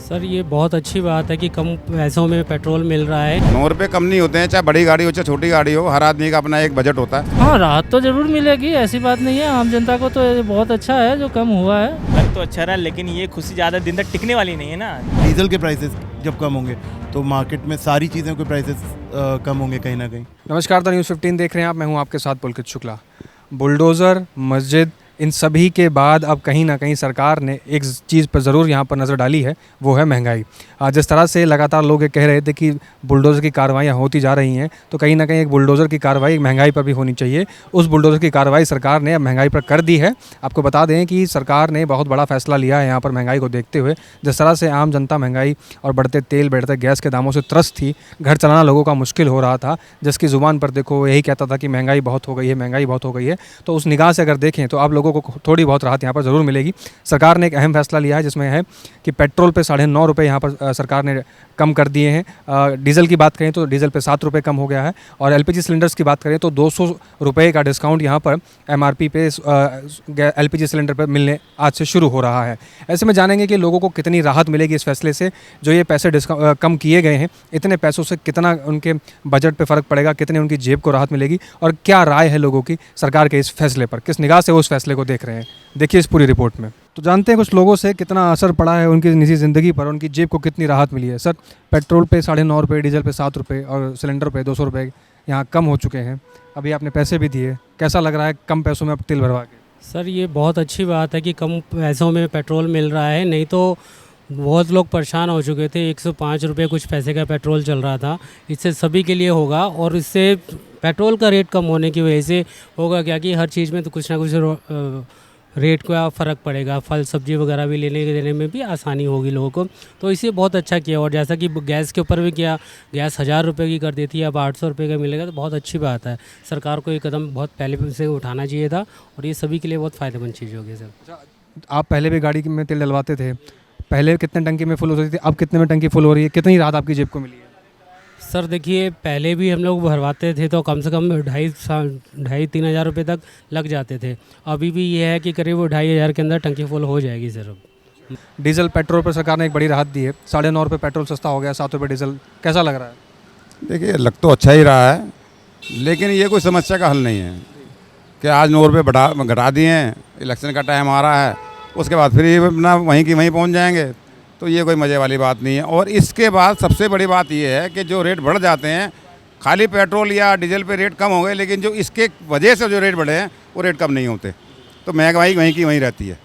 Sir ये बहुत अच्छी बात है कि कम पैसों में पेट्रोल मिल रहा है। 9 रुपये कम नहीं होते हैं, चाहे बड़ी गाड़ी हो चाहे छोटी गाड़ी हो, हर आदमी का अपना एक बजट होता है। हाँ, राहत तो ज़रूर मिलेगी, ऐसी बात नहीं है। आम जनता को तो ये बहुत अच्छा है जो कम हुआ है। लग तो अच्छा रहा, लेकिन ये खुशी ज़्यादा दिन तक टिकने वाली नहीं है ना। डीजल के प्राइसेस जब कम होंगे तो मार्केट में सारी चीज़ों के प्राइसेस कम होंगे कहीं ना कहीं। नमस्कार, द न्यूज़ 15 देख रहे हैं आप। मैं हूं आपके साथ पुलकित शुक्ला। बुलडोज़र, मस्जिद, इन सभी के बाद अब कहीं ना कहीं सरकार ने एक चीज़ पर ज़रूर यहाँ पर नज़र डाली है, वो है महंगाई। जिस तरह से लगातार लोग ये कह रहे थे कि बुलडोज़र की कार्रवाइयाँ होती जा रही हैं, तो कहीं ना कहीं एक बुलडोज़र की कार्रवाई महंगाई पर भी होनी चाहिए। उस बुलडोज़र की कार्रवाई सरकार ने अब महंगाई पर कर दी है। आपको बता दें कि सरकार ने बहुत बड़ा फैसला लिया है यहाँ पर महंगाई को देखते हुए। जिस तरह से आम जनता महंगाई और बढ़ते तेल, बढ़ते गैस के दामों से त्रस्त थी, घर चलाना लोगों का मुश्किल हो रहा था, जिसकी ज़ुबान पर देखो यही कहता था कि महंगाई बहुत हो गई है, महंगाई बहुत हो गई है। तो उस निगाह से अगर देखें तो आप लोगों को थोड़ी बहुत राहत यहाँ पर ज़रूर मिलेगी। सरकार ने एक अहम फैसला लिया है, जिसमें है कि पेट्रोल पे 9.5 रुपये यहाँ पर सरकार ने कम कर दिए हैं। डीजल की बात करें तो डीजल पे 7 रुपये कम हो गया है, और एलपीजी सिलेंडर्स की बात करें तो 200 रुपये का डिस्काउंट यहाँ पर एमआरपी पे एलपीजी सिलेंडर पर मिलने आज से शुरू हो रहा है। ऐसे में जानेंगे कि लोगों को कितनी राहत मिलेगी इस फैसले से। जो ये पैसे कम किए गए हैं, इतने पैसों से कितना उनके बजट पे फ़र्क पड़ेगा, कितने उनकी जेब को राहत मिलेगी, और क्या राय है लोगों की सरकार के इस फैसले पर, किस निगाह से वो उस फैसले को देख रहे हैं। देखिए इस पूरी रिपोर्ट में। तो जानते हैं कुछ लोगों से कितना असर पड़ा है उनकी निजी ज़िंदगी पर, उनकी जेब को कितनी राहत मिली है। सर, पेट्रोल पे 9.5 रुपये, डीजल पे 7 रुपये और सिलेंडर पे 200 रुपये यहाँ कम हो चुके हैं। अभी आपने पैसे भी दिए, कैसा लग रहा है कम पैसों में अब तेल भरवा के? सर ये बहुत अच्छी बात है कि कम पैसों में पेट्रोल मिल रहा है, नहीं तो बहुत लोग परेशान हो चुके थे। 105 रुपये कुछ पैसे का पेट्रोल चल रहा था। इससे सभी के लिए होगा, और इससे पेट्रोल का रेट कम होने की वजह से होगा क्या कि हर चीज़ में तो कुछ ना कुछ रेट का फ़र्क पड़ेगा। फल सब्जी वगैरह भी लेने देने में भी आसानी होगी लोगों को, तो इसे बहुत अच्छा किया। और जैसा कि गैस के ऊपर भी किया, गैस 1000 रुपये की कर दी थी, अब 800 रुपये का मिलेगा, तो बहुत अच्छी बात है। सरकार को ये कदम बहुत पहले से उठाना चाहिए था, और ये सभी के लिए बहुत फ़ायदेमंद चीज़ होगी सर। आप पहले भी गाड़ी में तेल डलवाते थे, पहले कितने टंकी में फुल होती थी, अब कितने में टंकी फुल हो रही है, कितनी राहत आपकी जेब को मिली है? सर देखिए, पहले भी हम लोग भरवाते थे तो कम से कम 2,500-3,000 हज़ार रुपये तक लग जाते थे। अभी भी ये है कि करीब 2,500 के अंदर टंकी फुल हो जाएगी सर। अब डीजल पेट्रोल पर सरकार ने एक बड़ी राहत दी है। 9.5 रुपये पेट्रोल सस्ता हो गया, 7 रुपये डीजल। कैसा लग रहा है? देखिए, लग तो अच्छा ही रहा है, लेकिन ये कोई समस्या का हल नहीं है कि आज 9 रुपये घटा दिए हैं, इलेक्शन का टाइम आ रहा है, उसके बाद फिर ये अपना वहीं की वहीं पहुँच जाएंगे, तो ये कोई मज़े वाली बात नहीं है। और इसके बाद सबसे बड़ी बात ये है कि जो रेट बढ़ जाते हैं, खाली पेट्रोल या डीजल पे रेट कम हो गए, लेकिन जो इसके वजह से जो रेट बढ़े हैं वो रेट कम नहीं होते, तो महंगाई वहीं की वहीं रहती है।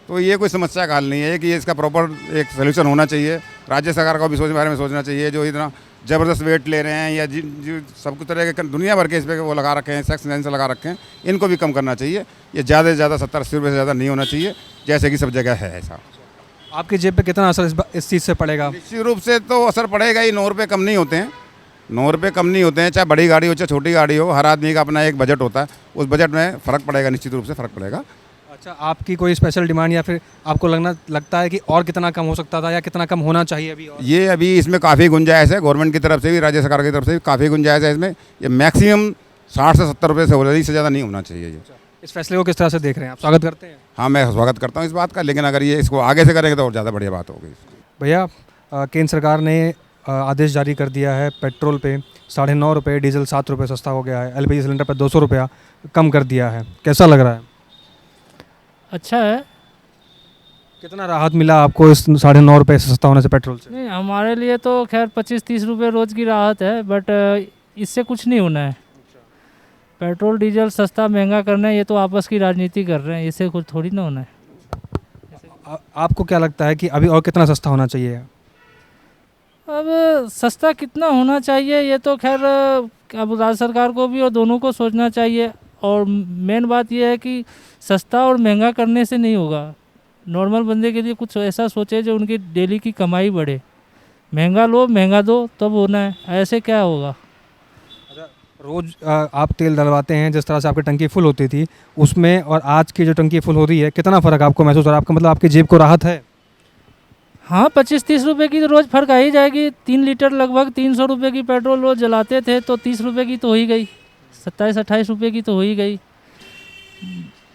तो ये कोई समस्या का हल नहीं है कि ये इसका प्रॉपर एक सोल्यूशन होना चाहिए। राज्य सरकार को भी बारे में सोचना चाहिए, जो इतना ज़बरदस्त वेट ले रहे हैं या जो सब कुछ तरह के दुनिया भर के इस पर वो लगा रखे हैं, सेक्स लगा रखे हैं, इनको भी कम करना चाहिए। ये ज़्यादा से ज़्यादा 70-80 रुपये से ज़्यादा नहीं होना चाहिए, जैसे कि सब जगह है ऐसा। आपकी जेब पे कितना असर इस चीज़ से पड़ेगा? निश्चित रूप से तो असर पड़ेगा ही। 9 रुपये कम नहीं होते हैं, 9 रुपये कम नहीं होते हैं, चाहे बड़ी गाड़ी हो चाहे छोटी गाड़ी हो, हर आदमी का अपना एक बजट होता है, उस बजट में फ़र्क पड़ेगा, निश्चित रूप से फ़र्क पड़ेगा। अच्छा, आपकी कोई स्पेशल डिमांड या फिर आपको लगता है कि और कितना कम हो सकता था या कितना कम होना चाहिए अभी? और ये अभी इसमें काफ़ी गुंजाइश है, गवर्नमेंट की तरफ से भी, राज्य सरकार की तरफ से भी काफ़ी गुंजाइश है इसमें। ये मैक्सिमम 60 से 70 रुपये से हो रही, इससे ज़्यादा नहीं होना चाहिए। ये इस फैसले को किस तरह से देख रहे हैं आप? स्वागत करते हैं? हाँ, मैं स्वागत करता हूँ इस बात का, लेकिन अगर ये इसको आगे से करेंगे तो और ज़्यादा बढ़िया बात होगी। भैया, केंद्र सरकार ने आदेश जारी कर दिया है, पेट्रोल पे 9.5 रुपये, डीजल 7 रुपये सस्ता हो गया है, एलपीजी सिलेंडर पर 200 रुपया कम कर दिया है। कैसा लग रहा है? अच्छा है। कितना राहत मिला आपको इस 9.5 रुपये सस्ता होने से पेट्रोल से? नहीं, हमारे लिए तो खैर 25-30 रुपये रोज़ की राहत है, बट इससे कुछ नहीं होना है। पेट्रोल डीजल सस्ता महंगा करना है, ये तो आपस की राजनीति कर रहे हैं, इससे कुछ थोड़ी ना होना है। आपको क्या लगता है कि अभी और कितना सस्ता होना चाहिए? अब सस्ता कितना होना चाहिए ये तो खैर अब राज्य सरकार को भी और दोनों को सोचना चाहिए। और मेन बात ये है कि सस्ता और महंगा करने से नहीं होगा। नॉर्मल बंदे के लिए कुछ ऐसा सोचे जो उनकी डेली की कमाई बढ़े। महंगा लो महंगा दो तब होना है, ऐसे क्या होगा? रोज़ आप तेल डलवाते हैं, जिस तरह से आपकी टंकी फुल होती थी उसमें और आज की जो टंकी फुल हो रही है, कितना फ़र्क आपको महसूस हो रहा है? आपका मतलब आपकी जेब को राहत है? हाँ, 25-30 रुपये की तो रोज़ फ़र्क आ ही जाएगी। 3 लीटर लगभग 300 रुपये की पेट्रोल रोज़ जलाते थे तो 30 रुपये की तो हो ही गई, 27-28 रुपये की तो हो ही गई।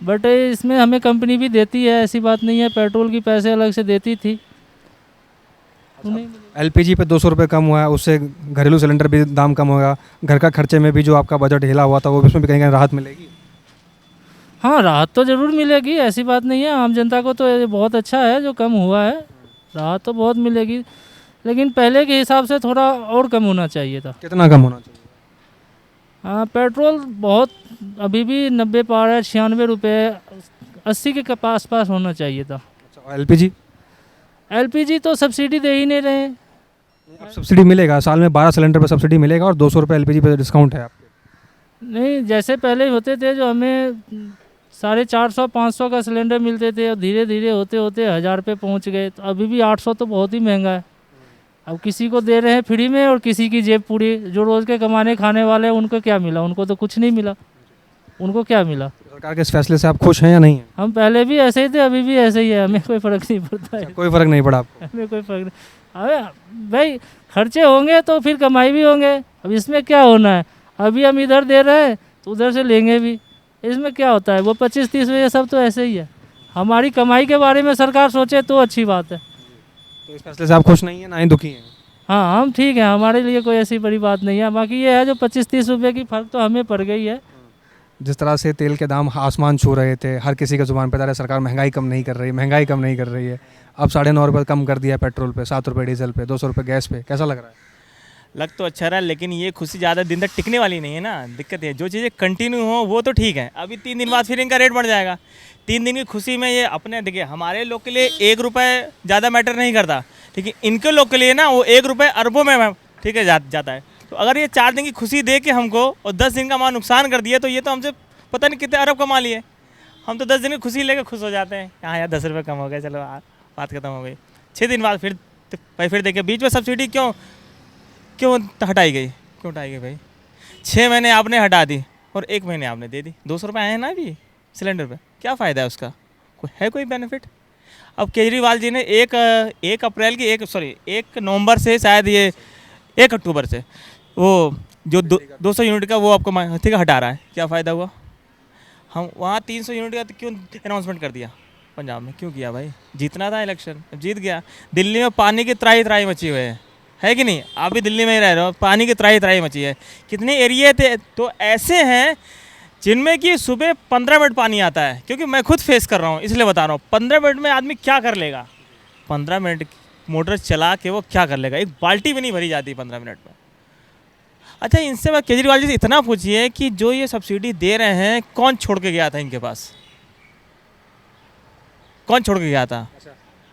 बट इसमें हमें कंपनी भी देती है, ऐसी बात नहीं है, पेट्रोल की पैसे अलग से देती थी। उन्हें एलपीजी पे 200 रुपये कम हुआ है, उससे घरेलू सिलेंडर भी दाम कम होगा, घर का खर्चे में भी जो आपका बजट हिला हुआ था वो भी उसमें भी कहीं कहीं राहत मिलेगी। हाँ, राहत तो ज़रूर मिलेगी, ऐसी बात नहीं है। आम जनता को तो ये बहुत अच्छा है जो कम हुआ है, राहत तो बहुत मिलेगी, लेकिन पहले के हिसाब से थोड़ा और कम होना चाहिए था। कितना कम होना चाहिए? हाँ, पेट्रोल बहुत अभी भी 90 पार है, 96 रुपये, 80 के आस पास होना चाहिए था। अच्छा, एलपीजी? एलपीजी तो सब्सिडी दे ही नहीं रहे हैं। अब सब्सिडी मिलेगा, साल में 12 सिलेंडर पर सब्सिडी मिलेगा और 200 रुपये एलपीजी पे डिस्काउंट है आपके। नहीं, जैसे पहले होते थे जो हमें 450-500 का सिलेंडर मिलते थे और धीरे धीरे होते होते 1000 पे पहुंच गए, तो अभी भी 800 तो बहुत ही महंगा है। अब किसी को दे रहे हैं फ्री में और किसी की जेब पूरी, जो रोज़ के कमाने खाने वाले हैं उनको क्या मिला? उनको तो कुछ नहीं मिला। उनको क्या मिला? सरकार के इस फैसले से आप खुश हैं या नहीं हैं? हम पहले भी ऐसे ही थे, अभी भी ऐसे ही है, हमें कोई फ़र्क नहीं पड़ता है। कोई फ़र्क नहीं पड़ा आपको? हमें कोई फ़र्क नहीं। अबे भाई, खर्चे होंगे तो फिर कमाई भी होंगे। अब इसमें क्या होना है? अभी हम इधर दे रहे हैं तो उधर से लेंगे भी, इसमें क्या होता है? वो 25-30 ये सब तो ऐसे ही है। हमारी कमाई के बारे में सरकार सोचे तो अच्छी बात है। तो इस फैसले से आप खुश नहीं हैं, ना ही दुखी हैं? हाँ, हम ठीक हैं, हमारे लिए कोई ऐसी बड़ी बात नहीं है। बाकी ये है जो 25-30 रुपये की फ़र्क तो हमें पड़ गई है। जिस तरह से तेल के दाम आसमान छू रहे थे, हर किसी के ज़ुबान पर था सरकार महंगाई कम नहीं कर रही, महंगाई कम नहीं कर रही है, अब 9.5 रुपये कम कर दिया पेट्रोल पे, 7 रुपये डीजल पे, 200 रुपये गैस पे, कैसा लग रहा है? लग तो अच्छा रहा है, लेकिन ये खुशी ज़्यादा दिन तक टिकने वाली नहीं है ना। दिक्कत है, जो चीज़ें कंटिन्यू हो वो तो ठीक है। अभी 3 दिन बाद फिर इनका रेट बढ़ जाएगा। 3 दिन की खुशी में ये अपने, देखिए हमारे लोग के लिए 1 रुपये ज़्यादा मैटर नहीं करता, लेकिन इनके लोग के लिए ना वो 1 रुपये अरबों में ठीक है जाता है। तो अगर ये 4 दिन की खुशी दे के हमको और 10 दिन का हमारा नुकसान कर दिया, तो ये तो हमसे पता नहीं कितने अरब कमा लिए। हम तो 10 दिन की खुशी लेकर खुश हो जाते हैं, हाँ यार 10 रुपये कम हो गए, चलो बात खत्म हो गई। 6 दिन बाद फिर देखिए बीच में सब्सिडी क्यों हटाई गई, क्यों हटाई गई भाई? 6 महीने आपने हटा दी और 1 महीने आपने दे दी। 200 रुपये आए हैं ना अभी सिलेंडर पे, क्या फ़ायदा है उसका? कोई बेनिफिट? अब केजरीवाल जी ने 1 अप्रैल की 1 नवंबर से, शायद ये 1 अक्टूबर से वो जो 200 यूनिट का वो आपको ठीक है हटा रहा है, क्या फ़ायदा हुआ? हम वहाँ 300 यूनिट का तो क्यों अनाउंसमेंट कर दिया? पंजाब में क्यों किया भाई? जीतना था इलेक्शन, जीत गया। दिल्ली में पानी की त्राही मची हुई है कि नहीं? आप भी दिल्ली में ही रह रहे हो, पानी की त्राही मची है। कितने एरिए थे तो ऐसे हैं जिनमें कि सुबह 15 मिनट पानी आता है, क्योंकि मैं खुद फेस कर रहा हूँ इसलिए बता रहा हूँ। 15 मिनट में आदमी क्या कर लेगा? 15 मिनट मोटर चला के वो क्या कर लेगा? एक बाल्टी भी नहीं भरी जाती 15 मिनट में। अच्छा, इनसे मैं केजरीवाल जी से इतना पूछिए कि जो ये सब्सिडी दे रहे हैं कौन छोड़ के गया था इनके पास? कौन छोड़ के गया था?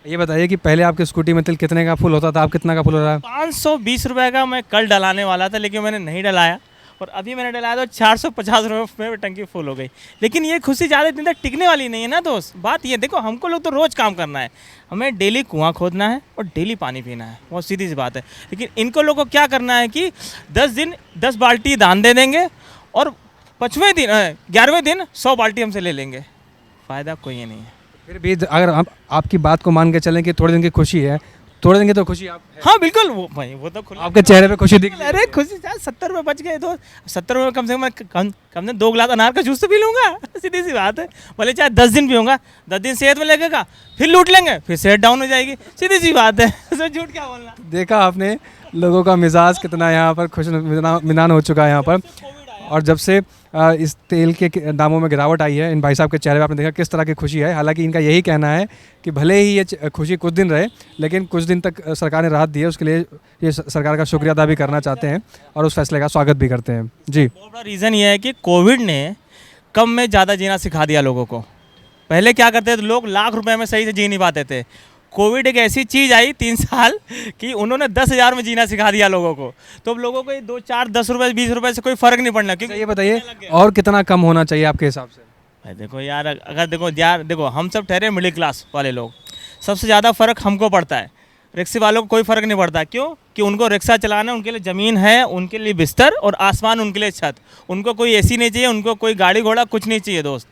ये बताइए कि पहले आपके स्कूटी में तेल कितने का फुल होता था, आप कितना का फुल हो रहा है? 520 रुपये का मैं कल डलाने वाला था, लेकिन मैंने नहीं डलाया, और अभी मैंने डलाया तो 450 रुपये में टंकी फुल हो गई। लेकिन ये खुशी ज़्यादा दिन तक टिकने वाली नहीं है ना दोस्त। बात ये देखो, हमको लोग तो रोज़ काम करना है, हमें डेली कुआं खोदना है और डेली पानी पीना है, बहुत सीधी सी बात है। लेकिन इनको लोगों को क्या करना है कि 10 दिन 10 बाल्टी दान दे देंगे और 5वें दिन 11वें दिन 100 बाल्टी हमसे ले लेंगे। फ़ायदा कोई नहीं है। फिर भी अगर हम आपकी बात को मान के चलें कि थोड़े दिन की खुशी है, थोड़े दिन की तो खुशी आप है। हाँ बिल्कुल, वो भाई वो तो खुला, आपके चेहरे पे खुशी दिख रही है। अरे खुशी, 70 रुपये बच गए तो 70 रुपये कम से कम मैं 2 गिलास अनार का जूस तो पी लूँगा। सीधी सी बात है। भले चाहे 10 दिन पीऊँगा, 10 दिन सेहत में लगेगा, फिर लूट लेंगे, फिर सेहत डाउन हो जाएगी। सीधी सी बात है, उसमें झूठ क्या बोलना। देखा आपने लोगों का मिजाज कितना यहाँ पर खुश मिजान हो चुका है यहाँ पर। और जब से इस तेल के दामों में गिरावट आई है, इन भाई साहब के चेहरे पे आपने देखा किस तरह की खुशी है। हालांकि इनका यही कहना है कि भले ही ये खुशी कुछ दिन रहे, लेकिन कुछ दिन तक सरकार ने राहत दी है, उसके लिए ये सरकार का शुक्रिया अदा भी करना चाहते हैं और उस फैसले का स्वागत भी करते हैं। जी, बहुत बड़ा रीज़न ये है कि कोविड ने कम में ज़्यादा जीना सिखा दिया लोगों को। पहले क्या करते थे लोग, लाख रुपए में सही से जी नहीं पाते थे। कोविड एक ऐसी चीज़ आई 3 साल कि उन्होंने 10,000 में जीना सिखा दिया लोगों को। तो अब लोगों को 2, 4, 10 रुपये 20 रुपये से कोई फ़र्क नहीं पड़ना। क्योंकि ये बताइए और कितना कम होना चाहिए आपके हिसाब से? भाई देखो यार, अगर देखो हम सब ठहरे मिडिल क्लास वाले लोग, सबसे ज़्यादा फ़र्क हमको पड़ता है। रिक्शे वालों को कोई फ़र्क नहीं पड़ता। क्यों? कि उनको रिक्शा चलाना, उनके लिए ज़मीन है, उनके लिए बिस्तर और आसमान, उनके लिए छत। उनको कोई एसी नहीं चाहिए, उनको कोई गाड़ी घोड़ा कुछ नहीं चाहिए दोस्त।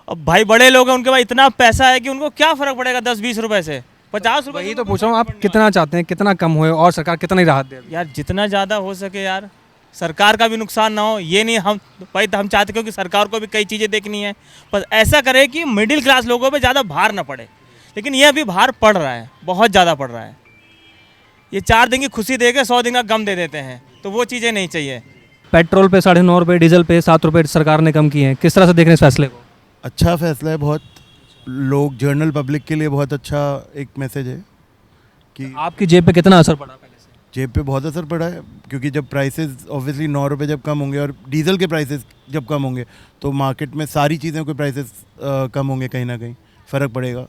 अब भाई बड़े लोग हैं, उनके पास इतना पैसा है कि उनको क्या फ़र्क पड़ेगा 10-20 रुपये से, 50 रुपये। वही तो पूछ रहा हूँ, आप कितना चाहते हैं, कितना कम हुए और सरकार कितनी राहत दे? यार जितना ज़्यादा हो सके यार, सरकार का भी नुकसान ना हो। ये नहीं हम भाई हम चाहते, क्योंकि सरकार को भी कई चीज़ें देखनी है, पर ऐसा करे कि मिडिल क्लास लोगों पे ज़्यादा भार ना पड़े। लेकिन ये अभी भार पड़ रहा है, बहुत ज़्यादा पड़ रहा है। ये 4 दिन की खुशी दे के 100 दिन का गम दे देते हैं, तो वो चीज़ें नहीं चाहिए। पेट्रोल पे 9.5 रुपये, डीजल पे 7 रुपये सरकार ने कम किए हैं, किस तरह से देख रहे हैं इस फैसले को? अच्छा फैसला है बहुत, लोग जनरल पब्लिक के लिए बहुत अच्छा एक मैसेज है कि आपकी जेब पे कितना असर पड़ा पहले से? जेब पे बहुत असर पड़ा है, क्योंकि जब प्राइसेस ऑब्वियसली 9 रुपये जब कम होंगे और डीजल के प्राइसेस जब कम होंगे तो मार्केट में सारी चीज़ों के प्राइसेस कम होंगे, कहीं ना कहीं फ़र्क पड़ेगा।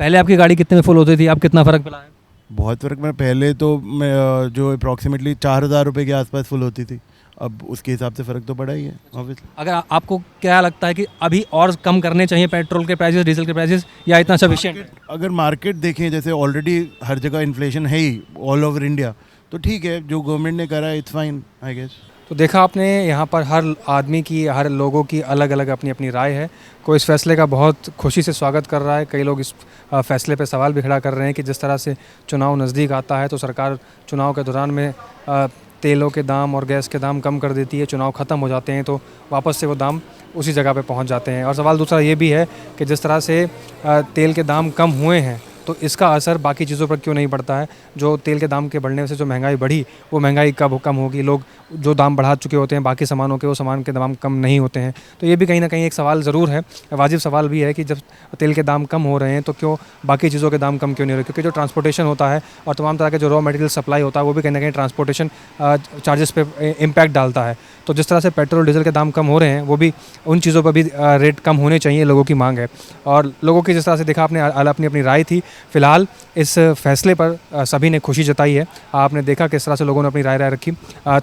पहले आपकी गाड़ी कितने में फुल होती थी, अब कितना फ़र्क पड़ा है? बहुत फ़र्क मैं पहले तो मैं जो अप्रॉक्सीमेटली 4,000 रुपये के आसपास फुल होती थी, अब उसके हिसाब से फ़र्क तो पड़ा ही है ऑब्वियसली। अगर आपको क्या लगता है कि अभी और कम करने चाहिए पेट्रोल के प्राइसेस, डीजल के प्राइसेस, या इतना सफिशिएंट है? अगर मार्केट देखें, जैसे ऑलरेडी हर जगह इन्फ्लेशन है ही ऑल ओवर इंडिया, तो ठीक है, जो गवर्नमेंट ने करा है इट्स फाइन आई गेस। तो देखा आपने यहाँ पर हर आदमी की, हर लोगों की अलग अलग अपनी अपनी राय है। कोई इस फैसले का बहुत खुशी से स्वागत कर रहा है, कई लोग इस फैसले पर सवाल भी खड़ा कर रहे हैं कि जिस तरह से चुनाव नज़दीक आता है तो सरकार चुनाव के दौरान में तेलों के दाम और गैस के दाम कम कर देती है, चुनाव ख़त्म हो जाते हैं तो वापस से वो दाम उसी जगह पे पहुंच जाते हैं। और सवाल दूसरा ये भी है कि जिस तरह से तेल के दाम कम हुए हैं तो इसका असर बाकी चीज़ों पर क्यों नहीं पड़ता है? जो तेल के दाम के बढ़ने से जो महंगाई बढ़ी, वो महंगाई कब कम होगी? लोग जो दाम बढ़ा चुके होते हैं बाकी सामानों के, वो सामान के दाम कम नहीं होते हैं। तो ये भी कहीं ना कहीं एक सवाल ज़रूर है, वाजिब सवाल भी है कि जब तेल के दाम कम हो रहे हैं तो क्यों बाकी चीज़ों के दाम कम क्यों नहीं हो रहे? क्योंकि जो ट्रांसपोर्टेशन होता है और तमाम तरह के जो रॉ मटेरियल सप्लाई होता है वो भी कहीं ना कहीं ट्रांसपोर्टेशन चार्जेस पे इम्पैक्ट डालता है। तो जिस तरह से पेट्रोल डीजल के दाम कम हो रहे हैं, वो भी उन चीज़ों पर भी रेट कम होने चाहिए, लोगों की मांग है। और लोगों की जिस तरह से देखा आपने अपनी अपनी राय थी। फ़िलहाल इस फैसले पर सभी ने खुशी जताई है। आपने देखा किस तरह से लोगों ने अपनी राय रखी,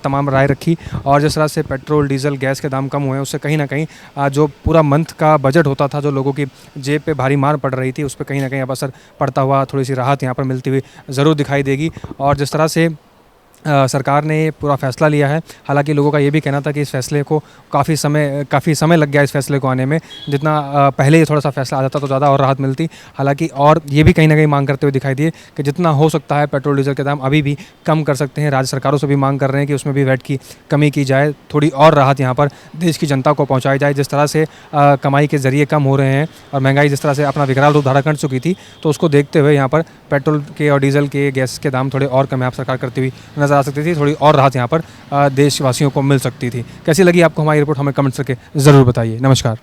तमाम राय रखी। और जिस तरह से पेट्रोल डीजल गैस के दाम कम हुए हैं, उससे कहीं ना कहीं जो पूरा मंथ का बजट होता था, जो लोगों की जेब पे भारी मार पड़ रही थी, उस पर कहीं ना कहीं अब असर पड़ता हुआ थोड़ी सी राहत यहाँ पर मिलती हुई ज़रूर दिखाई देगी। और जिस तरह से सरकार ने पूरा फ़ैसला लिया है, हालांकि लोगों का ये भी कहना था कि इस फैसले को काफ़ी समय लग गया इस फैसले को आने में, जितना पहले ही थोड़ा सा फैसला आ जाता तो ज़्यादा और राहत मिलती। हालांकि और ये भी कहीं ना कहीं मांग करते हुए दिखाई दिए कि जितना हो सकता है पेट्रोल डीजल के दाम अभी भी कम कर सकते हैं। राज्य सरकारों से भी मांग कर रहे हैं कि उसमें भी वैट की कमी की जाए, थोड़ी और राहत यहाँ पर देश की जनता को पहुँचाई जाए। जिस तरह से कमाई के ज़रिए कम हो रहे हैं और महंगाई जिस तरह से अपना विकराल रूप धारण कर चुकी थी, तो उसको देखते हुए यहाँ पर पेट्रोल के और डीजल के, गैस के दाम थोड़े और कम यहाँ सरकार करती हुई नजर आ सकती थी, थोड़ी और राहत यहाँ पर देशवासियों को मिल सकती थी। कैसी लगी आपको हमारी रिपोर्ट? हमें कमेंट्स करके ज़रूर बताइए। नमस्कार।